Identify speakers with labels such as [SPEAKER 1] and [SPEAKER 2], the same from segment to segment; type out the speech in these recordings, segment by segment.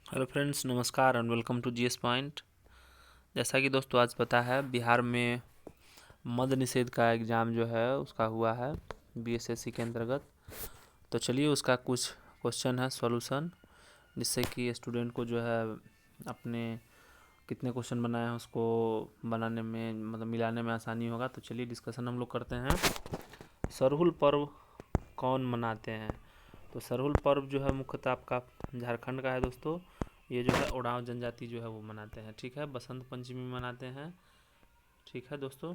[SPEAKER 1] Hello friends, नमस्कार and welcome to GS point. जैसा कि दोस्तों आज पता है, बिहार में मद्य निषेध का एग्ज़ाम जो है उसका हुआ है बीएसएससी के अंतर्गत। तो चलिए उसका कुछ क्वेश्चन है सॉल्यूशन, जिससे कि स्टूडेंट को जो है अपने कितने क्वेश्चन बनाए हैं उसको बनाने में मतलब मिलाने में आसानी होगा। तो चलिए डिस्कशन हम लोग करते हैं। सरहुल पर्व कौन मनाते हैं? तो सरहुल पर्व जो है मुख्यतः आपका झारखंड का है दोस्तों। ये जो है उड़ाव जनजाति जो है वो मनाते हैं, ठीक है। बसंत पंचमी मनाते हैं, ठीक है दोस्तों।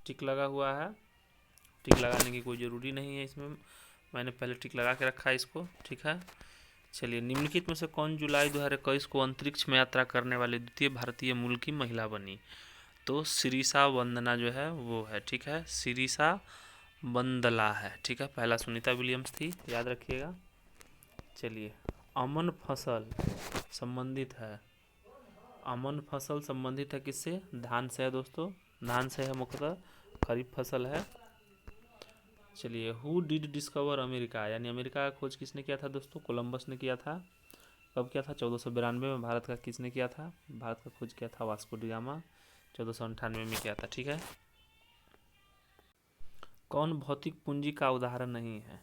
[SPEAKER 1] टिक लगा हुआ है, टिक लगाने की कोई ज़रूरी नहीं है इसमें, मैंने पहले टिक लगा के रखा है इसको, ठीक है। चलिए, निम्नलिखित में से कौन जुलाई 2021 को अंतरिक्ष में यात्रा करने वाली द्वितीय भारतीय मूल की महिला बनी? तो सिरिसा वंदना जो है वो है, ठीक है। सिरिसा बंदला है, ठीक है। पहला सुनीता विलियम्स थी, याद रखिएगा। चलिए, अमन फसल संबंधित है, अमन फसल संबंधित है किससे? धान से है दोस्तों, धान से है, मुख्यतः खरीफ फसल है। चलिए, हु डिड डिस्कवर अमेरिका, यानी अमेरिका का खोज किसने किया था दोस्तों? कोलंबस ने किया था। कब किया था? 1492 में। भारत का किसने किया था? भारत का खोज किया था वास्को डी गामा, 1498 में किया था, ठीक है। कौन भौतिक पूंजी का उदाहरण नहीं है?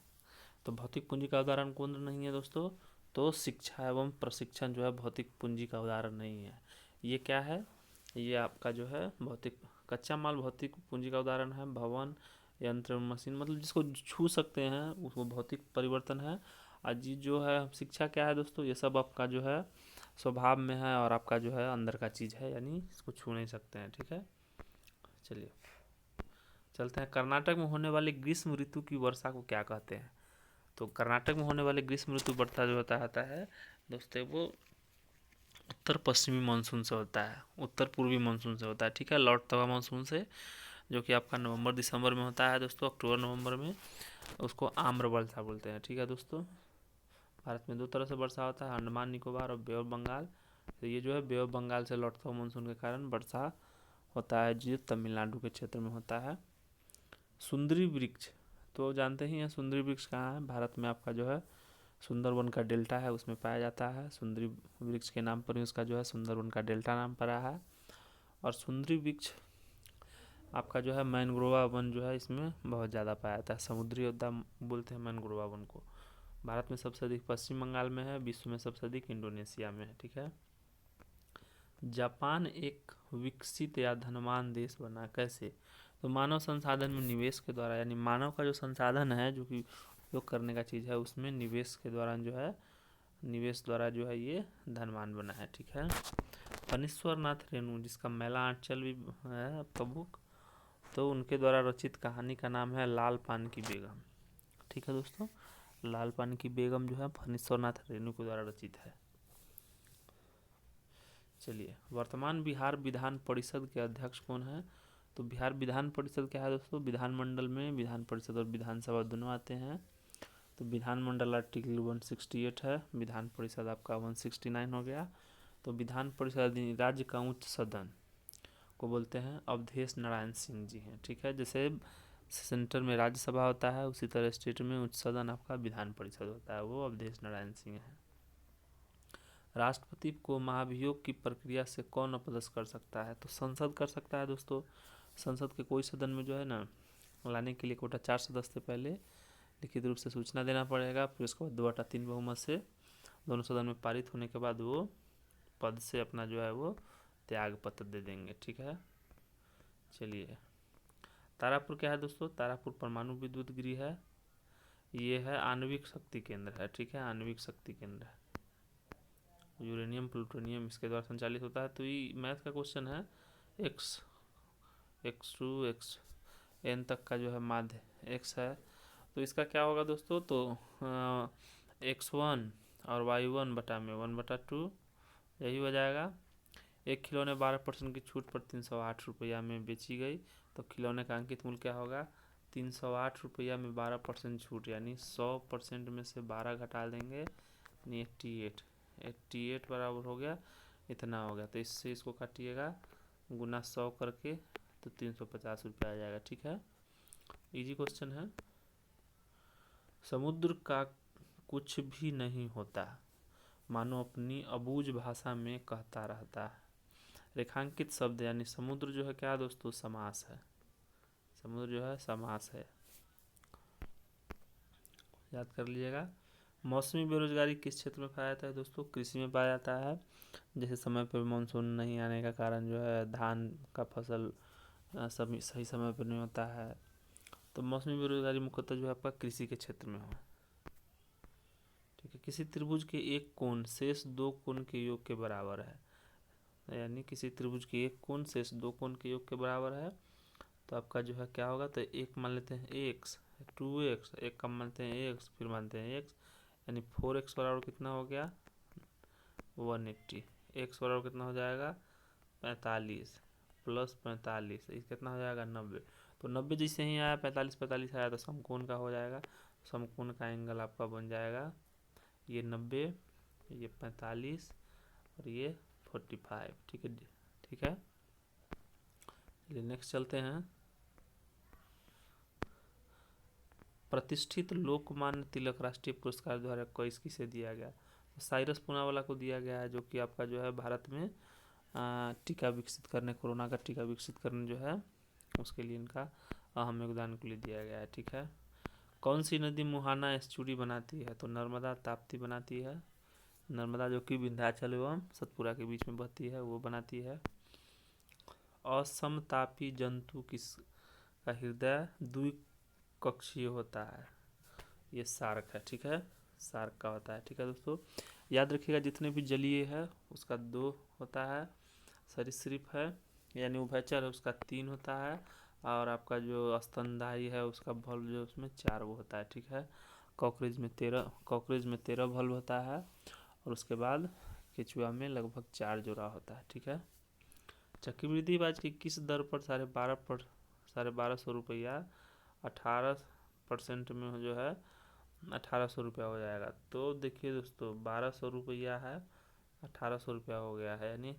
[SPEAKER 1] तो भौतिक पूंजी का उदाहरण कौन नहीं है दोस्तों? तो शिक्षा एवं प्रशिक्षण जो है भौतिक पूंजी का उदाहरण नहीं है। ये क्या है? ये आपका जो है भौतिक कच्चा माल भौतिक पूंजी का उदाहरण है। भवन, यंत्र, मशीन, मतलब जिसको छू सकते हैं उसको भौतिक परिवर्तन है। और जी जो है शिक्षा क्या है दोस्तों? ये सब आपका जो है स्वभाव में है और आपका जो है अंदर का चीज़ है, यानी इसको छू नहीं सकते हैं, ठीक है। चलिए चलते हैं। कर्नाटक में होने वाली ग्रीष्म ऋतु की वर्षा को क्या कहते हैं? तो कर्नाटक में होने वाले ग्रीष्म ऋतु वर्षा जो होता है दोस्तों, वो उत्तर पश्चिमी मानसून से होता है, उत्तर पूर्वी मानसून से होता है, ठीक है। लौटता हुआ मानसून से, जो कि आपका नवंबर दिसंबर में होता है दोस्तों, अक्टूबर नवंबर में। उसको आम्र वर्षा बोलते हैं, ठीक है दोस्तों। भारत में दो तरह से वर्षा होता है, अंडमान निकोबार और बे ऑफ बंगाल। तो ये जो है बे ऑफ बंगाल से लौटता हुआ मानसून के कारण वर्षा होता है, जो तमिलनाडु के क्षेत्र में होता है। सुंदरी वृक्ष, तो जानते ही हैं सुंदरी वृक्ष कहाँ है? भारत में आपका जो है सुंदरवन का डेल्टा है, उसमें पाया जाता है। सुंदरी वृक्ष के नाम पर ही उसका जो है सुंदरवन का डेल्टा नाम पड़ा है। और सुंदरी वृक्ष आपका जो है मैनग्रोवा वन जो है इसमें बहुत ज़्यादा पाया जाता है, समुद्री उद्यान बोलते हैं मैनग्रोवा वन को। भारत में सबसे अधिक पश्चिम बंगाल में है, विश्व में सबसे अधिक इंडोनेशिया में है, ठीक है। जापान एक विकसित या धनवान देश बना कैसे? तो मानव संसाधन में निवेश के द्वारा, यानी मानव का जो संसाधन है जो कि उपयोग करने का चीज़ है उसमें निवेश के द्वारा जो है, निवेश द्वारा जो है ये धनवान बना है, ठीक है। फणीश्वर नाथ रेणु, जिसका मेला आंचल भी है आपका बुक, तो उनके द्वारा रचित कहानी का नाम है लाल पान की बेगम, ठीक है दोस्तों। लाल पान की बेगम जो है फणीश्वर नाथ रेणु के द्वारा रचित है। चलिए, वर्तमान बिहार विधान परिषद के अध्यक्ष कौन है? तो बिहार विधान परिषद क्या है दोस्तों? विधानमंडल में विधान परिषद और विधानसभा दोनों आते हैं। तो विधानमंडल आर्टिकल 168 है, विधान परिषद आपका 169 हो गया। तो विधान परिषद राज्य का उच्च सदन को बोलते हैं अवधेश नारायण सिंह जी हैं, ठीक है। जैसे सेंटर में राज्यसभा होता है, उसी तरह स्टेट में उच्च सदन आपका विधान परिषद होता है, वो अवधेश नारायण सिंह है। राष्ट्रपति को महाभियोग की प्रक्रिया से कौन अपदस्थ कर सकता है? तो संसद कर सकता है दोस्तों। संसद के कोई सदन में जो है ना लाने के लिए कोटा 4 सदस्य से पहले लिखित रूप से सूचना देना पड़ेगा, फिर उसके बाद 2/3 बहुमत से दोनों सदन में पारित होने के बाद वो पद से अपना जो है वो त्याग पत्र दे देंगे, ठीक है। चलिए, तारापुर क्या है दोस्तों? तारापुर परमाणु विद्युत गृह है, ये है आणविक शक्ति केंद्र है, ठीक है, आणविक शक्ति केंद्र है। यूरेनियम प्लूटोनियम इसके द्वारा संचालित होता है। तो ये मैथ का क्वेश्चन है। X x two x n तक का जो है माध्य एक्स है, तो इसका क्या होगा दोस्तों? तो x1 और y1 बटा में 1/2, यही हो जाएगा। एक खिलौने 12% की छूट पर 308 रुपया में बेची गई, तो खिलौने का अंकित मूल्य क्या होगा? 308 रुपया में 12% छूट, यानी 100% में से 12 घटा देंगे, यानी 88 बराबर हो गया, इतना हो गया। तो इससे इसको काटिएगा गुना 100 करके, तो 350 रुपया आ जाएगा, ठीक है। इजी क्वेश्चन है। समुद्र का कुछ भी नहीं होता, मानो अपनी अबूझ भाषा में कहता रहता है। रेखांकित शब्द यानी समुद्र जो है क्या है दोस्तों, समास है। समुद्र जो है समास है, याद कर लीजिएगा। मौसमी बेरोजगारी किस क्षेत्र में पाया जाता है दोस्तों, कृषि में पाया जाता है। जैसे समय पर मानसून नहीं आने का कारण जो है धान का फसल सही समय पर नहीं होता है, तो मौसमी बेरोजगारी मुख्यतः जो है आपका कृषि के क्षेत्र में हो। ठीक है, किसी त्रिभुज के एक कोण शेष दो कोण के योग के बराबर है, यानी किसी त्रिभुज के एक कोण शेष दो कोण के योग के बराबर है, तो आपका जो है क्या होगा, तो एक मान लेते हैं एक्स, 2x, एक कम मानते हैं एक्स, फिर मानते हैं एक्स, यानी 4x बराबर कितना हो गया 180। एक्स बराबर कितना हो जाएगा 45 प्लस 45, ये कितना हो जाएगा 90। तो 90 जैसे ही आया 45 आया तो समकोण का हो जाएगा। समकोण का एंगल आपका बन जाएगा ये 90, ये 45 और ये 45। ठीक है, ठीक है। चलिए नेक्स्ट चलते हैं। प्रतिष्ठित लोकमान्य तिलक राष्ट्रीय पुरस्कार 2021 किसे दिया गया, तो साइरस पूनावाला को दिया गया है, जो कि आपका जो है भारत में टीका विकसित करने, कोरोना का टीका विकसित करने जो है उसके लिए इनका अहम योगदान के लिए दिया गया है। ठीक है, कौन सी नदी मुहाना एस्चुरी बनाती है, तो नर्मदा ताप्ती बनाती है। नर्मदा जो कि विंध्याचल एवं सतपुरा के बीच में बहती है वो बनाती है। असमतापी जंतु किसका हृदय द्विकक्षीय होता है, ये शार्क है। ठीक है, शार्क का होता है। ठीक है दोस्तों, याद रखिएगा जितने भी जलीय है उसका 2 होता है, सरीसृप है यानी उभयचर है उसका 3 होता है, और आपका जो स्तनधारी है उसका भल्व जो उसमें 4 वो होता है। ठीक है, कॉकरेज में 13 भल्व होता है, और उसके बाद केचुआ में लगभग 4 जोड़ा होता है। ठीक है, चक्रवृद्धि ब्याज की किस दर पर 1250 रुपया 18% में जो है 1800 रुपया हो जाएगा। तो देखिए दोस्तों 1200 रुपया है, 1800 रुपया हो गया है, यानी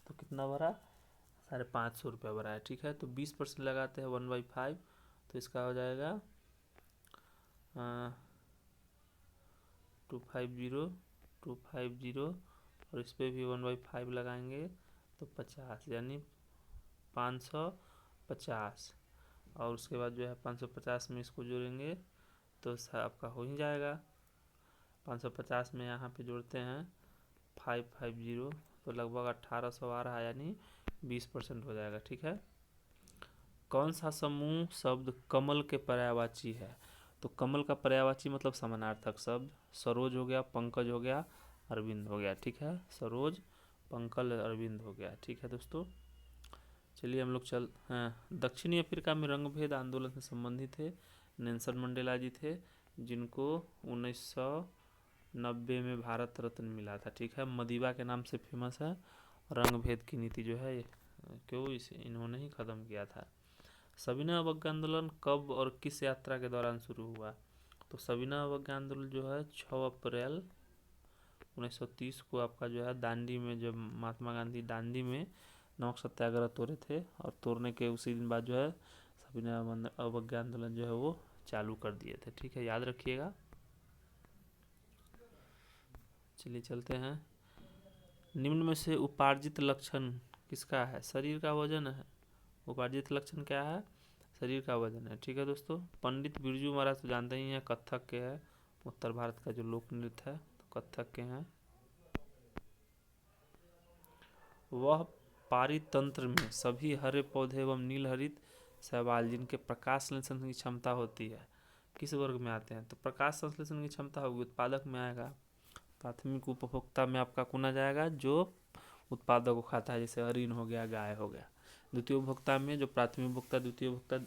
[SPEAKER 1] तो कितना भरा 550 रुपया भरा है। ठीक है, तो 20% लगाते हैं 1/5, तो इसका हो जाएगा 250 और इस पर भी 1/5 लगाएंगे तो 50, यानी 550, और उसके बाद जो है 550 में इसको जोड़ेंगे तो आपका हो ही जाएगा। 550 में यहाँ पे जोड़ते हैं 550, तो लगभग 1800 आ रहा है, यानी 20% हो जाएगा। ठीक है, कौन सा समूह शब्द कमल के पर्यायवाची है, तो कमल का पर्यायवाची मतलब समानार्थक शब्द सरोज हो गया, पंकज हो गया, अरविंद हो गया। ठीक है, सरोज, पंकज, अरविंद हो गया। ठीक है दोस्तों, चलिए हम लोग दक्षिणी अफ्रीका में रंगभेद आंदोलन से संबंधित थे नेल्सन मंडेला जी थे, जिनको 1990 में भारत रत्न मिला था। ठीक है, मदिबा के नाम से फेमस है। रंगभेद की नीति जो है क्यों इन्होंने ही ख़त्म किया था। सविनय अवज्ञा आंदोलन कब और किस यात्रा के दौरान शुरू हुआ, तो सविनय अवज्ञा आंदोलन जो है 6 अप्रैल 1930 को आपका जो है दांडी में, जब महात्मा गांधी दांडी में नमक सत्याग्रह तोड़े थे, और तोड़ने के उसी दिन बाद जो है सविनय अवज्ञा आंदोलन जो है वो चालू कर दिए थे। ठीक है, याद रखिएगा। चलिए चलते हैं। निम्न में से उपार्जित लक्षण किसका है, शरीर का वजन है। उपार्जित लक्षण क्या है, शरीर का वजन है। ठीक है दोस्तों, पंडित बिरजू महाराज तो जानते ही हैं, कथक के हैं, उत्तर भारत का जो लोक नृत्य है तो कथक के हैं। वह पारितंत्र में सभी हरे पौधे एवं नीलहरित शैवाल जिनके प्रकाश संश्लेषण की क्षमता होती है किस वर्ग में आते हैं, तो प्रकाश संश्लेषण की क्षमता होगी उत्पादक में आएगा। प्राथमिक उपभोक्ता में आपका कौन आ जाएगा, जो उत्पादक को खाता है, जैसे हरिण हो गया, गाय हो गया। द्वितीय उपभोक्ता में जो प्राथमिक उपभोक्ता द्वितीय उपभोक्ता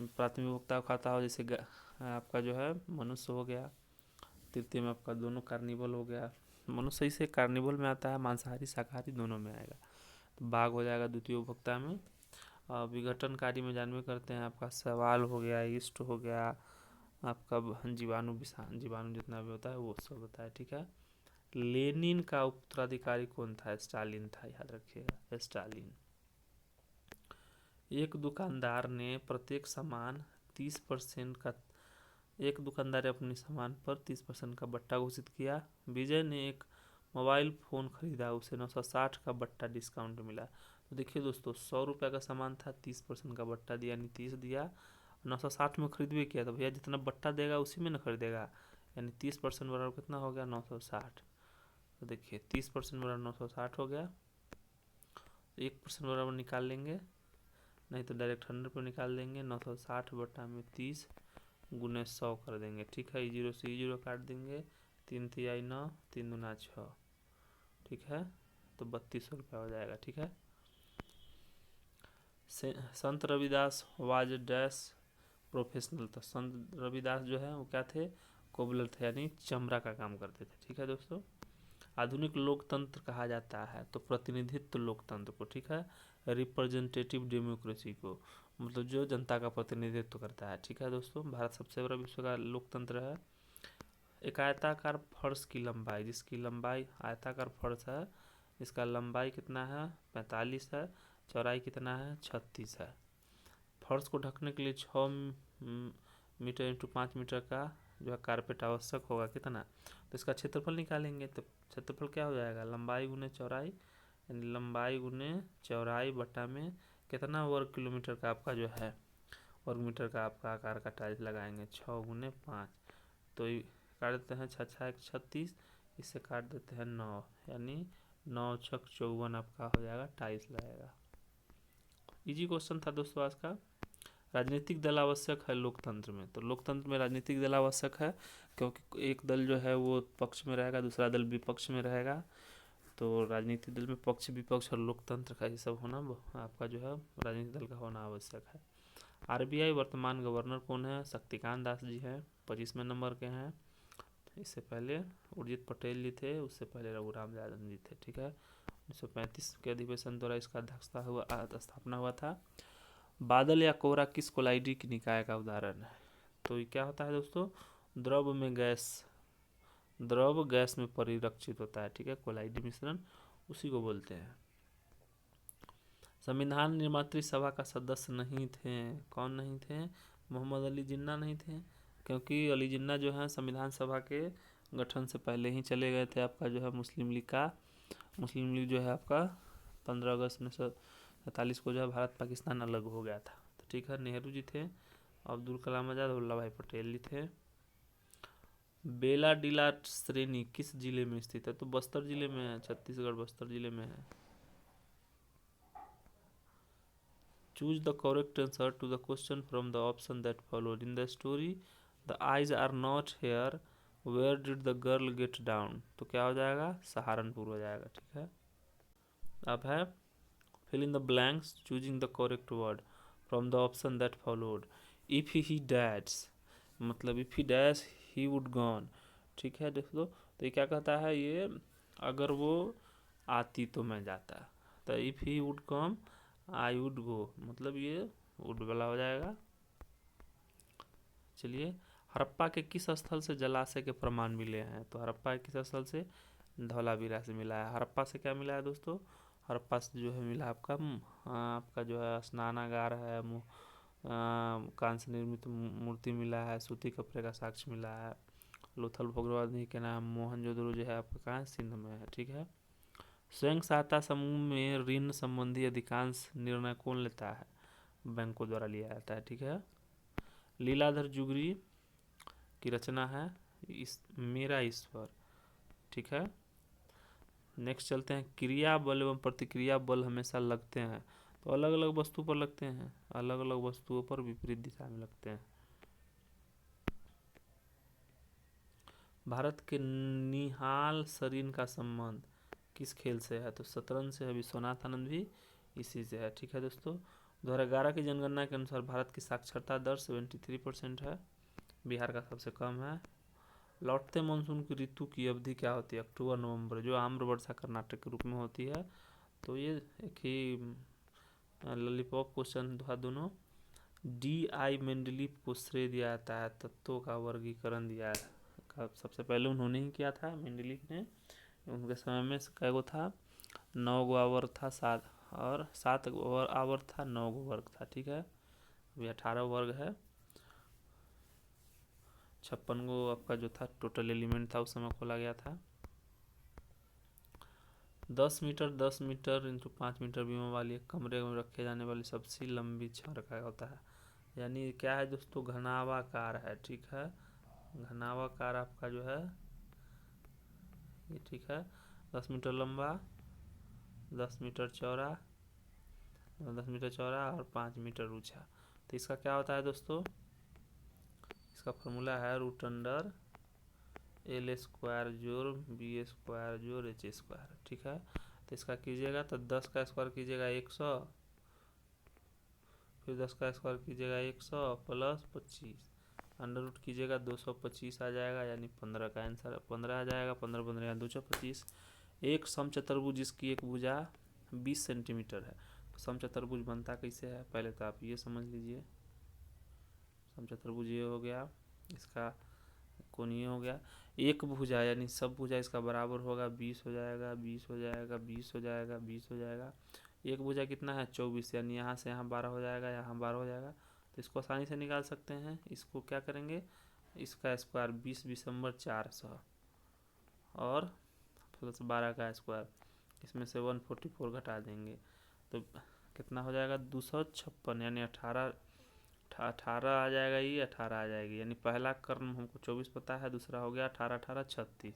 [SPEAKER 1] प्राथमिक उपभोक्ता को खाता हो, जैसे आपका जो है मनुष्य हो गया। तृतीय में आपका दोनों कार्निवल हो गया, मनुष्य से कार्निवल में आता है, मांसाहारी शाकाहारी दोनों में आएगा। तो बाघ हो जाएगा द्वितीय उपभोक्ता में। विघटनकारी में जानवे करते हैं आपका सवाल हो गया, ईस्ट हो गया, आपका जीवाणु जितना भी होता है वो सब होता है। ठीक है, लेनिन का उत्तराधिकारी कौन था, स्टालिन था, याद रखिएगा स्टालिन। एक दुकानदार ने प्रत्येक सामान 30% का एक दुकानदार ने अपनी सामान पर 30% का बट्टा घोषित किया। विजय ने एक मोबाइल फ़ोन खरीदा, उसे 960 का बट्टा डिस्काउंट मिला। तो देखिए दोस्तों, 100 रुपये का सामान था, 30% का बट्टा दिया यानी 30 दिया, 960 में खरीद भी किया। तो भैया जितना बट्टा देगा उसी में न खरीदेगा, यानी 30% बराबर कितना हो गया, 960। तो देखिए 30% बराबर 960 हो गया। 1% बराबर निकाल लेंगे, नहीं तो डायरेक्ट 100 पर निकाल देंगे। 960 बट्टा में 30 गुने 100 कर देंगे। ठीक है, जीरो से जीरो काट देंगे, 3 तिहाई 9, 3 दूना 6। ठीक है, तो 3200 रुपया हो जाएगा। ठीक है। संत रविदास वाज डैश प्रोफेशनल। तो संत रविदास जो है वो क्या थे, कोबलर थे, यानी चमड़ा का काम करते थे। ठीक है दोस्तों। आधुनिक लोकतंत्र कहा जाता है तो प्रतिनिधित्व लोकतंत्र को, ठीक है, रिप्रेजेंटेटिव डेमोक्रेसी को, मतलब जो जनता का प्रतिनिधित्व करता है। ठीक है दोस्तों। भारत सबसे बड़ा विश्व का लोकतंत्र है। एक आयताकार फर्श की लंबाई, जिसकी लंबाई आयताकार फर्श है, इसका लंबाई कितना है, 45 है, चौड़ाई कितना है, 36 है। फर्श को ढकने के लिए 6 मीटर इंटू 5 मीटर का जो है कारपेट आवश्यक होगा। कितना, तो इसका क्षेत्रफल निकालेंगे। तो क्षेत्रफल क्या हो जाएगा, लंबाई गुने चौड़ाई, यानी लंबाई गुने चौड़ाई बटा में कितना वर्ग किलोमीटर का आपका जो है, वर्ग मीटर का आपका आकार का टाइल्स लगाएंगे। 6 गुने 5, तो काट देते हैं 6 6 36, इससे काट देते हैं 9, यानी 9 छक 54 आपका हो जाएगा, टाइल्स लगेगा। इजी क्वेश्चन था दोस्तों आज का। राजनीतिक दल आवश्यक है लोकतंत्र में। तो लोकतंत्र में राजनीतिक दल आवश्यक है, क्योंकि एक दल जो है वो पक्ष में रहेगा, दूसरा दल विपक्ष में रहेगा। तो राजनीतिक दल में पक्ष विपक्ष और लोकतंत्र का ये सब होना आपका जो है राजनीतिक दल का होना आवश्यक है। आरबीआई वर्तमान गवर्नर कौन है, शक्तिकांत दास जी हैं, 25वें नंबर के हैं। इससे पहले उर्जित पटेल जी थे, उससे पहले रघुराम राजन जी थे। ठीक है, 1935 के अधिवेशन द्वारा इसका स्थापना हुआ था। बादल या कोहरा किस कोलाइडी की निकाय का उदाहरण है। तो ये क्या होता है दोस्तों, द्रव गैस में परिलक्षित होता है। ठीक है, कोलाइडी मिश्रण उसी को बोलते हैं। संविधान निर्मात्री सभा का सदस्य नहीं थे, कौन नहीं थे, मोहम्मद अली जिन्ना नहीं थे, क्योंकि अली जिन्ना जो है संविधान सभा के गठन से पहले ही चले गए थे। आपका जो है मुस्लिम लीग जो है आपका 15 अगस्त 1947 को जो है भारत पाकिस्तान अलग हो गया था। तो ठीक है, नेहरू जी थे, अब्दुल कलाम आज़ाद, वल्लभ भाई पटेल जी थे। बेला डीला श्रेणी किस जिले में स्थित है, तो बस्तर जिले में है, छत्तीसगढ़ बस्तर जिले में है। Choose the correct answer to the question from the option that followed in the story the eyes are not here where did the girl get down. तो क्या हो जाएगा, सहारनपुर हो जाएगा। ठीक है, अब है fill in the blanks choosing the correct word from the option that followed। if he dash, मतलब if he dash he would gone। ठीक है दोस्तों, तो ये क्या कहता है, ये अगर वो आती तो मैं जाता। तो if he would come I would go, मतलब ये would वाला हो जाएगा। चलिए, हड़प्पा के किस स्थल से जलाशय के प्रमाण मिले हैं। तो हड़प्पा के किस स्थल से, धौलावीरा से मिला है। हड़प्पा से क्या मिला है दोस्तों, हड़प्पा से जो है मिला आपका जो है स्नानागार है, कांस्य निर्मित मूर्ति मिला है, सूती कपड़े का साक्ष्य मिला है। लोथल भोगरवादी के नाम मोहनजोदड़ो जो है आपका कहाँ, सिंध में है। ठीक है, स्वयं सहायता समूह में ऋण संबंधी अधिकांश निर्णय कौन लेता है, बैंकों द्वारा लिया जाता है। ठीक है, लीलाधर जुगरी की रचना है मेरा ईश्वर। ठीक है, नेक्स्ट चलते हैं, क्रिया बल एवं प्रतिक्रिया बल हमेशा लगते हैं। तो अलग अलग वस्तु पर लगते हैं, अलग अलग वस्तुओं पर विपरीत दिशा में लगते हैं। भारत के निहाल सरीन का संबंध किस खेल से है, तो शतरंज से है। विश्वनाथ आनंद भी इसी से है। ठीक है दोस्तों, 2011 की जनगणना के अनुसार भारत की साक्षरता दर 73% है, बिहार का सबसे कम है। लौटते मानसून की ऋतु की अवधि क्या होती है, अक्टूबर नवंबर, जो आम्र वर्षा कर्नाटक के रूप में होती है। तो ये एक ही लॉलीपॉप क्वेश्चन था दोनों। D.I. मेंडलीफ को श्रेय दिया जाता है तत्वों का वर्गीकरण दिया है, सबसे पहले उन्होंने ही किया था, मेंडलीफ ने। उनके समय में कै गो था, 9 गो आवर्त था, 7 आवर्त था, 9 गो वर्ग था। ठीक है, अभी 18 वर्ग है। 56 गो आपका जो था टोटल एलिमेंट था उस समय खोला गया था। 10 मीटर इंटू 5 मीटर बीमों वाली एक कमरे में रखे जाने वाली सबसे लंबी छड़ का होता है। यानी क्या है दोस्तों, घनावाकार है, ठीक है। घनावाकार आपका जो है ये, ठीक है, 10 मीटर लंबा, 10 मीटर चौड़ा, 10 मीटर चौड़ा और 5 मीटर ऊंचा। तो इसका क्या होता है दोस्तों, इसका फॉर्मूला है √अंडर L² जोड़ B² जोड़ H², ठीक है। तो इसका कीजिएगा तो 10 का स्क्वायर कीजिएगा 100, फिर 10 का स्क्वायर कीजिएगा 100 प्लस 25, अंडर रूट कीजिएगा 225 आ जाएगा, यानी 15 का आंसर 15 आ जाएगा। 15 15 या 225। एक समचतुर्भुज जिसकी एक भुजा 20 सेंटीमीटर है, तो समचतुर्भुज बनता कैसे है, पहले तो आप ये समझ लीजिए। समचतुर्भुज ये हो गया, इसका कोणीय हो गया। एक भुजा यानी सब भुजा इसका बराबर होगा, 20 हो जाएगा, 20 हो जाएगा, 20 हो जाएगा, 20 हो जाएगा। एक भुजा कितना है 24, यानी यहाँ से यहाँ 12 हो जाएगा, यहाँ 12 हो जाएगा। तो इसको आसानी से निकाल सकते हैं। इसको क्या करेंगे, इसका स्क्वायर 20 दिसंबर 400 और प्लस 12 का स्क्वायर, इसमें से 144 घटा देंगे तो कितना हो जाएगा 256, यानी 18 आ जाएगा, ये 18 आ जाएगी। यानी पहला कर्ण हमको 24 पता है, दूसरा हो गया 18 18 36।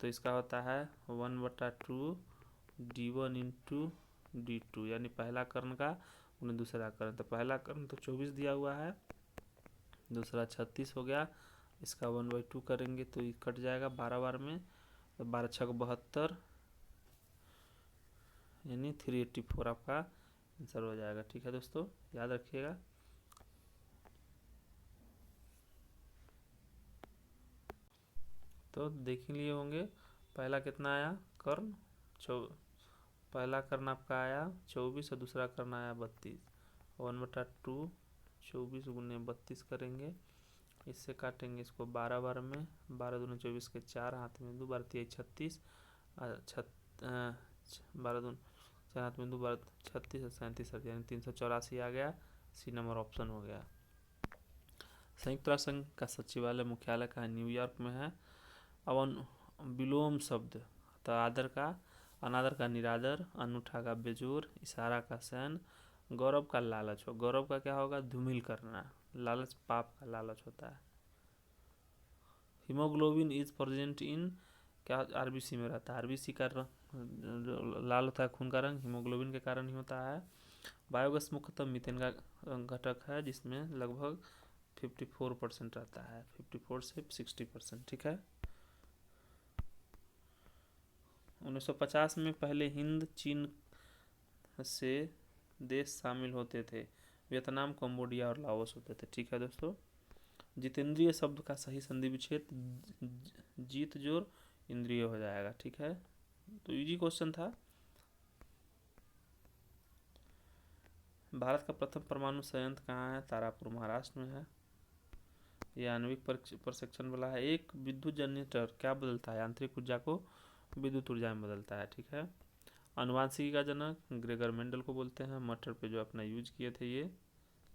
[SPEAKER 1] तो इसका होता है 1/2 D1 इंटू D2, यानी पहला कर्ण का उन्हें दूसरा कर्ण। तो पहला कर्ण तो 24 दिया हुआ है, दूसरा 36 हो गया। इसका 1/2 करेंगे तो ये कट जाएगा 12 बार में, तो 12 6 72, यानी 384 आपका आंसर हो जाएगा। ठीक है दोस्तों, याद रखिएगा। तो देख लिए होंगे पहला कितना आया कर्ण, पहला कर्ण आपका आया 24 और दूसरा कर्ण आया 32। 1/2 24 गुने 32 करेंगे, इससे काटेंगे इसको 12 बार में, 12 दूनी 24 के 4, हाथ में 2, 12 3 36, 12 दूनी 4 हाथ में 2, 12 36 और 37, यानी 384 आ गया। सी नंबर ऑप्शन हो गया। संयुक्त राष्ट्र संघ का सचिवालय मुख्यालय का न्यूयॉर्क में है। अब विलोम शब्द, तो आदर का अनादर का निरादर, अनूठा का बेजोर, इशारा का सैन, गौरव का लालच हो। गौरव का क्या होगा, धूमिल करना, लालच पाप का लालच होता है। हीमोग्लोबिन इज प्रेजेंट इन, क्या आरबीसी में रहता है, आरबीसी का लाल होता है खून का रंग, हीमोग्लोबिन के कारण ही होता है। बायोगैस मुख्यतः मीथेन का घटक है, जिसमें लगभग 54% रहता है, 54 से 60%, ठीक है। 1950 में पहले हिंद चीन से देश शामिल होते थे, वियतनाम, कंबोडिया और लाओस होते थे, ठीक है दोस्तों। जितेंद्रिय शब्द का सही संधि विच्छेद जीत जोर इंद्रिय हो जाएगा, ठीक है। तो इजी क्वेश्चन था। भारत का प्रथम परमाणु संयंत्र कहाँ है, तारापुर महाराष्ट्र में है। ये आणविक प्रशिक्षण वाला है। एक विद्युत जनरेटर क्या बदलता है, आंतरिक ऊर्जा को विद्युत ऊर्जा में बदलता है, ठीक है। अनुवांशिकी का जनक ग्रेगर मेंडल को बोलते हैं। मटर पे जो अपना यूज किए थे ये।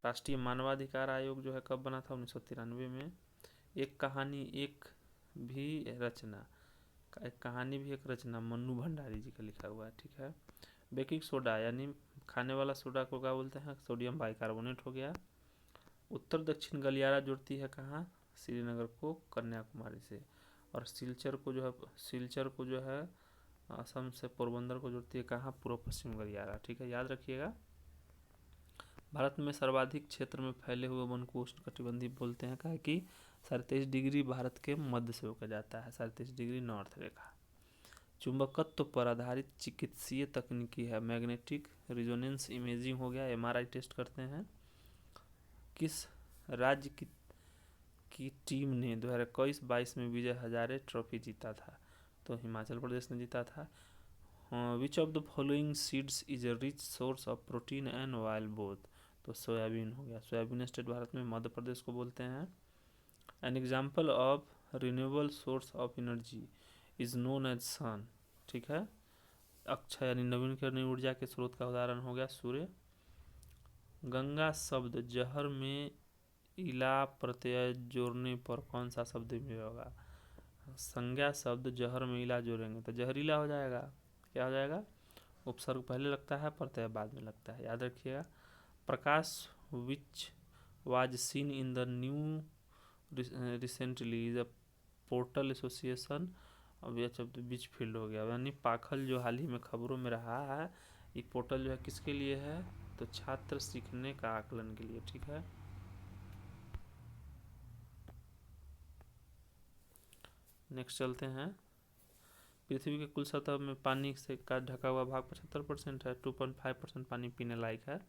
[SPEAKER 1] राष्ट्रीय मानवाधिकार आयोग जो है कब बना था, 1993 में। एक कहानी एक भी रचना, एक कहानी भी एक रचना मन्नू भंडारी जी का लिखा हुआ है, ठीक है। बेकिंग सोडा यानी खाने वाला सोडा को क्या बोलते हैं, सोडियम बाइकार्बोनेट हो गया। उत्तर दक्षिण गलियारा जुड़ती है कहाँ, श्रीनगर को कन्याकुमारी से। और सिलचर को जो है असम से पोरबंदर को जुड़ती है कहाँ, पूर्व पश्चिम गलियारा, ठीक है, याद रखिएगा। भारत में सर्वाधिक क्षेत्र में फैले हुए वन को उष्णकटिबंधीय बोलते हैं, कहा कि 37 डिग्री भारत के मध्य से होकर जाता है, 37 डिग्री नॉर्थ रेखा। चुंबकत्व पर आधारित चिकित्सीय तकनीकी है, मैग्नेटिक रिजोनेंस इमेजिंग हो गया, एमआरआई टेस्ट करते हैं। किस राज्य की टीम ने 2021-22 में विजय हजारे ट्रॉफी जीता था, तो हिमाचल प्रदेश ने जीता था। विच of the following seeds is a rich source of protein and oil both, तो सोयाबीन हो गया। सोयाबीन स्टेट भारत में मध्य प्रदेश को बोलते हैं। An example of renewable source of energy is known as sun, ठीक है। अक्षय यानी नवीनकरणीय ऊर्जा के स्रोत का उदाहरण हो गया सूर्य। गंगा शब्द जहर में इला प्रत्यय जोड़ने पर कौन सा शब्द में होगा? संज्ञा शब्द जहर में इला जोड़ेंगे तो जहरीला हो जाएगा। क्या हो जाएगा? उपसर्ग पहले लगता है, प्रत्यय बाद में लगता है, याद रखिएगा। Prakash which was seen in the new recently is a portal association. अब यह शब्द बीच फील्ड हो गया, यानी पाखल जो हाल ही में खबरों में रहा है, ये पोर्टल जो है किसके लिए है? तो छात्र सीखने का आकलन के लिए। ठीक है, नेक्स्ट चलते हैं। पृथ्वी के कुल सतह में पानी से का ढका हुआ भाग 75% है, 2.5% पानी पीने लायक है।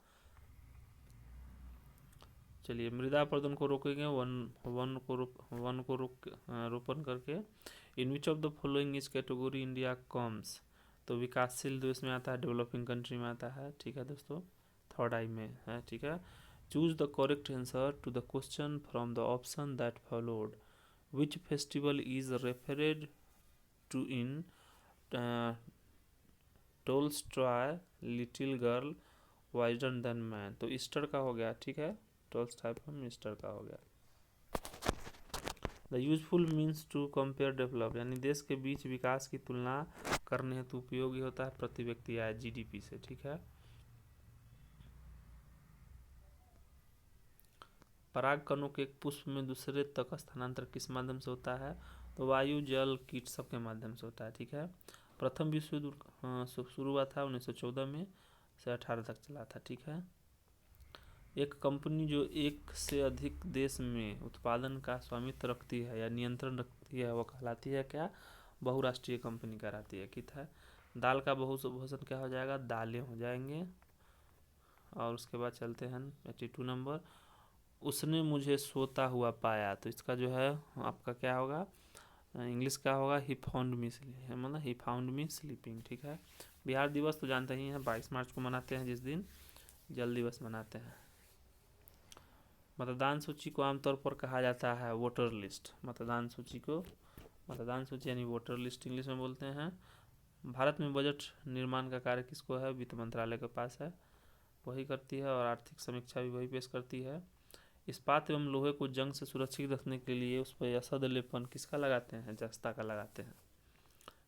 [SPEAKER 1] चलिए, मृदा अपरदन को रोकेंगे वन को रोपण करके। In which of the following is category India comes? तो विकासशील देश में आता है, डेवलपिंग कंट्री में आता है। ठीक है दोस्तों, थर्ड आई में है। ठीक है, choose the correct answer to the question from the option that followed. Which festival is referred to in Tolstoy little girl wiser than man? तो ईस्टर का हो गया। ठीक है, टोल्स्टॉय फ्रॉम ईस्टर का हो गया। The useful means to compare develop, यानी देश के बीच विकास की तुलना करने हेतु उपयोगी होता है प्रति व्यक्ति आय जीडीपी से। ठीक है, पराग कणों के एक पुष्प में दूसरे तक स्थानांतर किस माध्यम से होता है? तो वायु, जल, कीट सबके माध्यम से होता है। ठीक है, प्रथम विश्व युद्ध शुरू हुआ था 1914 में से 18 तक चला था। ठीक है, एक कंपनी जो एक से अधिक देश में उत्पादन का स्वामित्व रखती है या नियंत्रण रखती है, वो कहलाती है क्या? बहुराष्ट्रीय कंपनी कहलाती है। कित है, दाल का बहुभोजन क्या हो जाएगा? दालें हो जाएंगे। और उसके बाद चलते हैं 82 नंबर। उसने मुझे सोता हुआ पाया, तो इसका जो है आपका क्या होगा? इंग्लिश का होगा ही फाउंड मी, मतलब ही फाउंड मी स्लीपिंग। ठीक है, बिहार दिवस तो जानते ही हैं 22 मार्च को मनाते हैं, जिस दिन जल दिवस मनाते हैं। मतदान सूची को आमतौर पर कहा जाता है वोटर लिस्ट। मतदान सूची यानी वोटर लिस्ट इंग्लिश में बोलते हैं। भारत में बजट निर्माण का कार्य किसको है? वित्त मंत्रालय के पास है, वही करती है, और आर्थिक समीक्षा भी वही पेश करती है। इस्पात एवं लोहे को जंग से सुरक्षित रखने के लिए उस पर असद लेपन किसका लगाते हैं? जस्ता का लगाते हैं।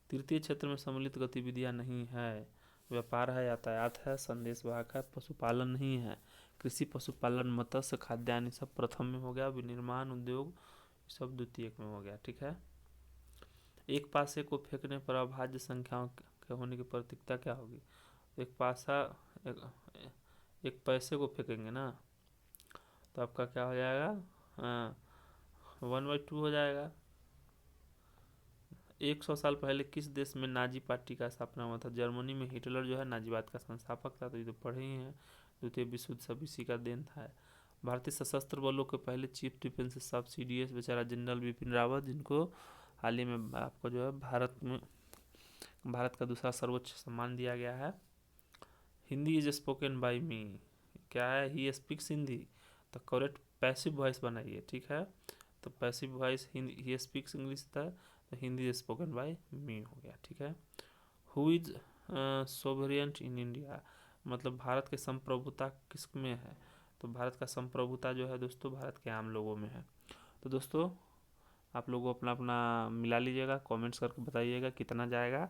[SPEAKER 1] तृतीय क्षेत्र में सम्मिलित गतिविधियां नहीं है, व्यापार है, यातायात है, संदेश वाहक है, पशुपालन नहीं है। कृषि, पशुपालन, मत्स्य, खाद्यान्न सब प्रथम में हो गया, विनिर्माण उद्योग सब द्वितीय में हो गया। ठीक है, एक पासे को फेंकने पर अभाज्य संख्याओं के होने की प्रतीकता क्या होगी? एक पासा एक पैसे को फेंकेंगे ना, तो आपका क्या हो जाएगा? 1/2 हो जाएगा। 100 साल पहले किस देश में नाजी पार्टी का स्थापना हुआ था? जर्मनी में। हिटलर जो है नाजीवाद का संस्थापक था, तो ये तो पढ़े ही हैं। द्वितीय विश्व युद्ध सब इसी का देन था। भारतीय सशस्त्र बलों के पहले चीफ डिफेंस स्टाफ CDS बेचारा जनरल बिपिन रावत, जिनको हाल ही में आपको जो है भारत का दूसरा सर्वोच्च सम्मान दिया गया है। हिंदी इज स्पोकन बाई मी, क्या है? ही स्पीक्स हिंदी, तो करेक्ट पैसिव वॉइस बनाइए। ठीक है, तो passive voice he speaks English था, तो हिंदी स्पोकन बाय मी हो गया। ठीक है, हु इज सोवरेंट इन इंडिया, मतलब भारत के संप्रभुता किस में है? तो भारत का संप्रभुता जो है दोस्तों भारत के आम लोगों में है। तो दोस्तों आप लोगों अपना अपना मिला लीजिएगा, कमेंट्स करके बताइएगा कितना जाएगा,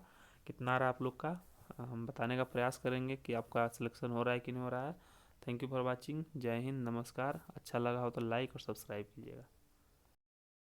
[SPEAKER 1] कितना आ रहा है आप लोग का। हम बताने का प्रयास करेंगे कि आपका सिलेक्शन हो रहा है कि नहीं हो रहा है। Thank you for watching. जय हिंद, नमस्कार। अच्छा लगा हो तो लाइक और सब्सक्राइब कीजिएगा।